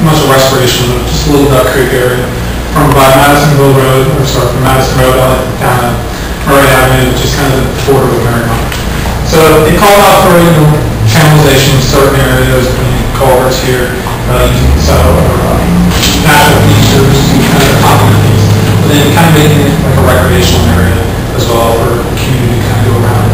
much a restoration of just a little Duck Creek area from by Madisonville Road, from Madison Road down to Murray Avenue, which is kind of the border of Marymount. So it called out for channelization in certain areas, culverts here, using natural features to kind of complement these, but then kind of making it like a recreational area as well for the community to kind of go around.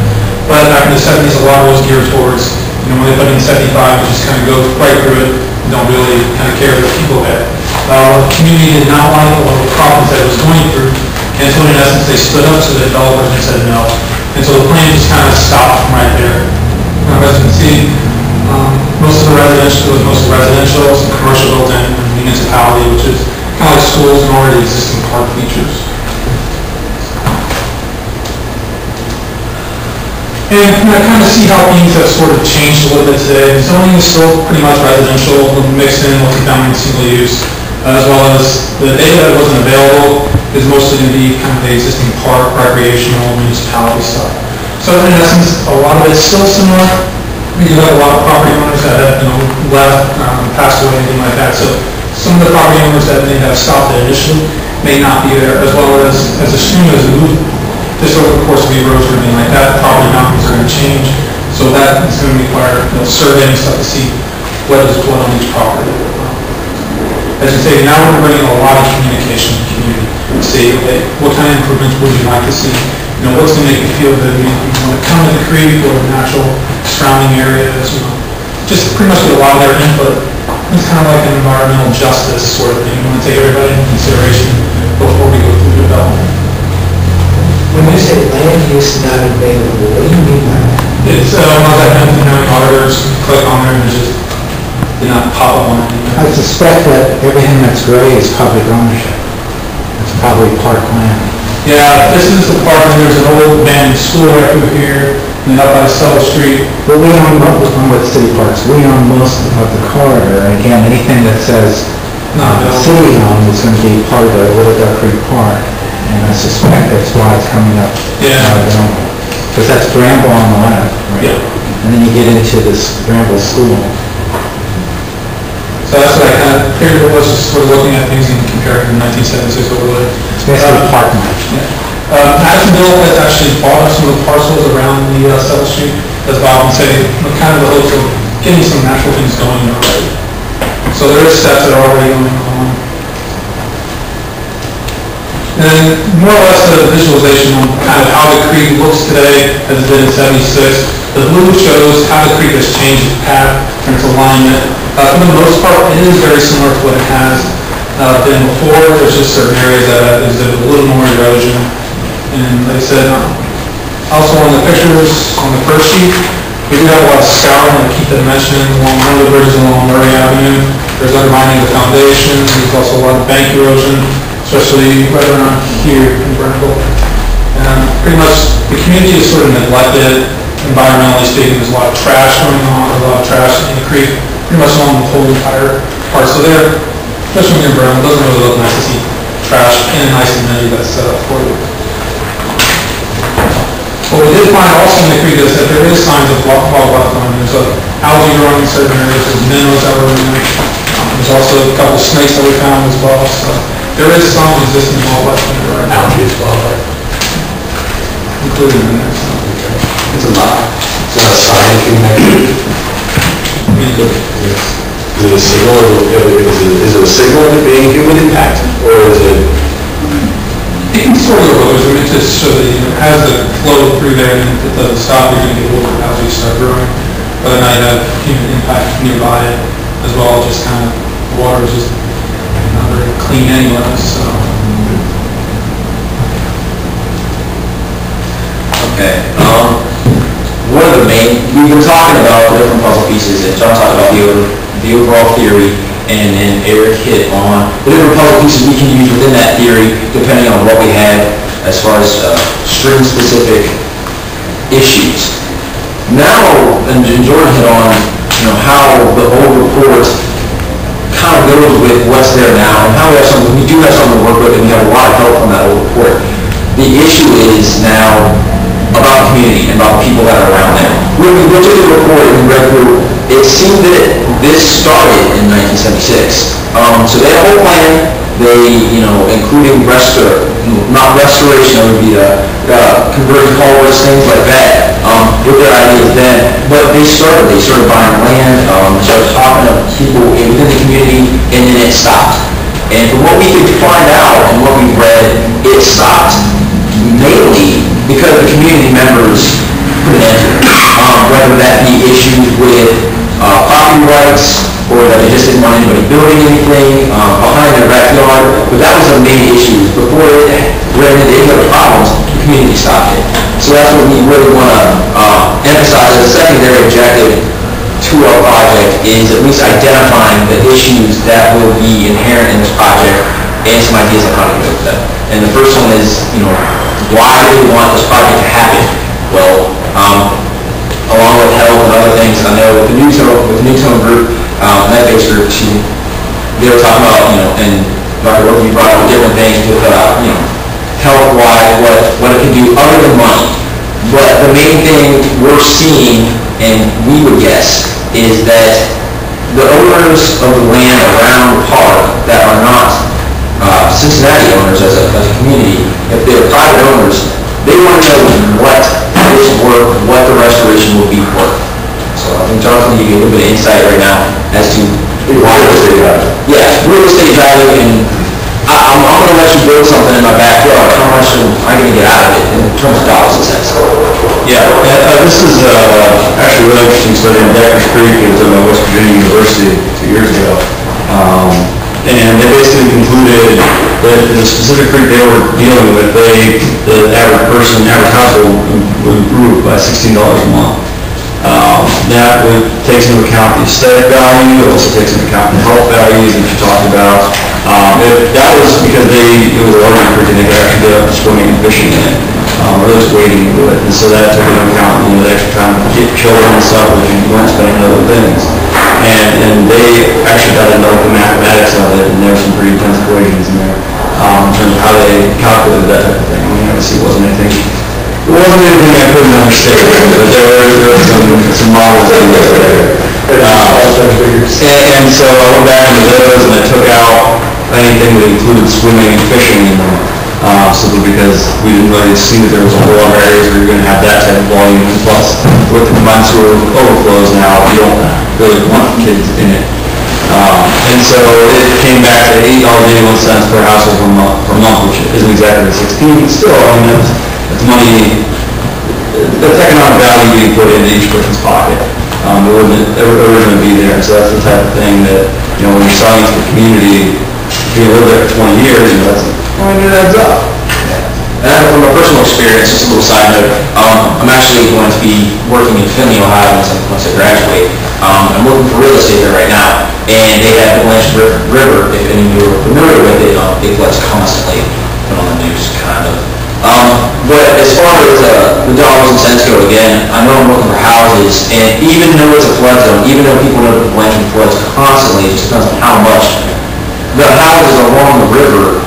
But back in the 70s, a lot of those geared towards, when they put in 75, you just kind of go right through it, and don't really kind of care what people had. The community did not like all the problems that it was going through, and so in essence, they stood up to the developers and said no. And so the plan just kind of stopped from right there. As you can see, most of the residential, some commercial built in, municipality, which is kind of like schools and already existing park features. And I kind of see how things have sort of changed a little bit today. Zoning is still pretty much residential, mixed in multifamily and single use, as well as the data that wasn't available is mostly going to be kind of the existing park, recreational, municipality stuff. So in essence, a lot of it's still similar. We do have a lot of property owners that have left, passed away, anything like that. So some of the property owners that may have stopped it initially may not be there, as well as soon as we move just over the course of the erosion or anything like that, property boundaries are going to change. So that is going to require surveying stuff to see what is what on each property. As you say, now we're bringing a lot of communication to the community to say, okay, what kind of improvements would you like to see? What's going to make you feel good? You want to come to the creek or the natural surrounding areas, just pretty much get a lot of their input. It's kind of like an environmental justice sort of thing. You want to take everybody into consideration before we go through development. When you say land use not available, what do you mean by that? It's one of that auditors click on there and it just did not pop up on it. I suspect that everything that's gray is public ownership. It's probably park land. Yeah, this is the part where there's an old abandoned school right over here, and up by Stella Street. But we own with city parks. We own most of the corridor. And again, anything that says city owned is going to be part of the Little Duck Creek Park. And I suspect that's why it's coming up. Yeah. Because that's Bramble on the left, right? Yeah. And then you get into this Bramble School. So that's what I kind of figured it was, just sort of looking at things and comparing the 1976 overlay. It's basically park land. Yeah. Madisonville has actually bought some of the parcels around the Stella Street, as Bob would say, kind of the hopes of getting some natural things going already. So there are steps that are already going on. And more or less the visualization on kind of how the creek looks today as it did in 76. The blue shows how the creek has changed its path and its alignment. For the most part, it is very similar to what it has been before. There's just certain areas that exhibit a little more erosion. And like I said, also on the pictures on the first sheet, we do have a lot of scouring to keep the dimension along one of the bridges along Murray Avenue. There's undermining of the foundations. There's also a lot of bank erosion, especially right around here in Bramble. Pretty much the community is sort of neglected, environmentally speaking. There's a lot of trash going on, a lot of trash in the creek, pretty much along the whole entire part. So there, especially when you're in Bramble, it doesn't really look nice to see trash in a nice amenity that's set up for you. What we did find also in the creek is that there is signs of wildlife growing. There's algae growing in certain areas, there's minnows that were in there. There's also a couple of snakes that we found as well. So there is some existing wildlife in there right now. Algae is wildlife. Including in there. So. It's a lot. It's not a sign connected. Is it a signal? Is it a signal of it being human impact? Or is it? It can sort of go both. I mean, just so that it has the flow through there and it doesn't stop, you're going to get a little bit of algae start growing. Whether or not you have human impact nearby it as well, just kind of the water is just not very clean anyway. So. Okay. One of the main, we've been talking about the different puzzle pieces, and John talked about the overall theory, and then Eric hit on the different puzzle pieces we can use within that theory, depending on what we have as far as stream-specific issues. Now, and Jordan hit on, how the old report kind of goes with what's there now, and how we do have something to work with, and we have a lot of help from that old report. The issue is now, about the community and about the people that are around there. When we looked at the report and we read through, it seemed that this started in 1976. So they had a whole plan. They, including not restoration, it would be converting culverts, things like that, with their ideas then. But they started buying land, started talking to people within the community, and then it stopped. And from what we could find out and what we read, it stopped mainly because the community members put an end to it. Whether that be issues with property rights, or that they just didn't want anybody building anything behind their backyard. But that was the main issue. Before it ran into any other problems, the community stopped it. So that's what we really want to emphasize as a secondary objective to our project, is at least identifying the issues that will be inherent in this project and some ideas on how to deal with them. And the first one is, why do we want this project to happen? Well, along with health and other things, I know with the Newtone group, Med-based group, they were talking about, and Dr. Wilkie brought up different things with, health-wise, what it can do other than money. But the main thing we're seeing, and we would guess, is that the owners of the land around the park that are not Cincinnati owners as a community, if they're private owners, they want to know what it's worth, what the restoration will be worth. So I think Jonathan, you gave a little bit of insight right now as to why real estate value. Yeah, real estate value, and I'm going to let you build something in my backyard. How much am I going to get out of it in terms of dollars and cents? Yeah, this is actually a really interesting study in Deckers Creek. It was at West Virginia University 2 years ago. And they basically concluded that the specific creek they were dealing with, the average person, average household would improve by $16 a month. That takes into account the aesthetic value. It also takes into account the health values that you talked about. That was because it was a larger creek and they could actually get up to swimming and fishing in it, or at least wading into it. And so that took into account the extra time to get children and stuff, which you weren't spending on other things. And they actually got into the mathematics of it, and there were some pretty intense equations in there in terms of how they calculated that type of thing. I mean, obviously it wasn't anything I couldn't understand, but there were some models in there. And so I went back into those and I took out anything that included swimming and fishing in them, simply because we didn't really see that there was a whole lot of areas where you're going to have that type of volume. And plus, with the combined sewer overflows now, you don't really want kids in it. And so it came back to $8.81 per household per month, which isn't exactly the 16, but still, I mean, that's money, that's economic value being put into each person's pocket. It wouldn't be there. So that's the type of thing that, when you're selling to the community, if you live there for 20 years, it adds up. And from a personal experience, just a little side note, I'm actually going to be working in Findlay, Ohio once I graduate. I'm working for real estate there right now, and they have the Blanche River, if any of you are familiar with it, it floods constantly, put on the news, kind of. But as far as the dollars and cents go, again, I know I'm looking for houses, and even though it's a flood zone, even though people know that the Blanche floods constantly, it just depends on how much, the houses along the river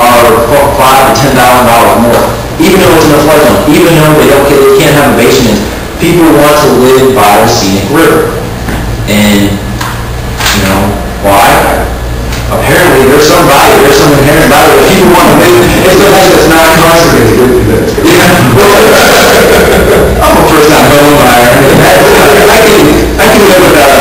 are $5,000 to $10,000 more. Even though it's in a flood zone, even though they can't have a basement, people want to live by the scenic river. And, why? Apparently there's some inherent value that people want to make. It's not concentrated. I'm a first-time home buyer. I can live without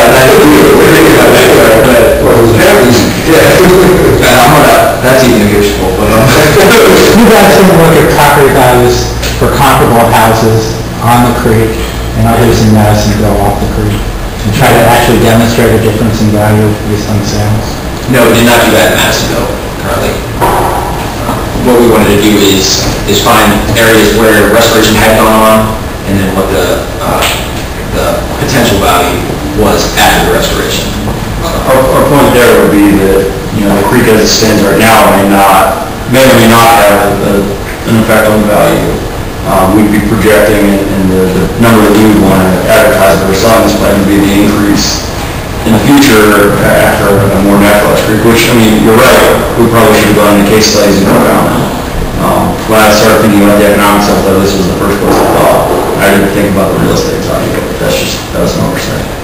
that. That's even negotiable. You guys can look at property values for comparable houses on the creek and others in Madisonville off the creek, and try to actually demonstrate a difference in value based on sales? No, we did not do that in Madisonville currently. What we wanted to do is find areas where restoration had gone on, and then what the potential value was after the restoration. Our point there would be that, the creek as it stands right now may or may not have an effect on the value. We'd be projecting, and the number that we would want to advertise for our selling this plan would be the increase in the future after a more naturalized creek, which, you're right, we probably should have done the case studies and go around that. When I started thinking about the economics of it, this was the first place I thought. I didn't think about the real estate side of it, that was an oversight.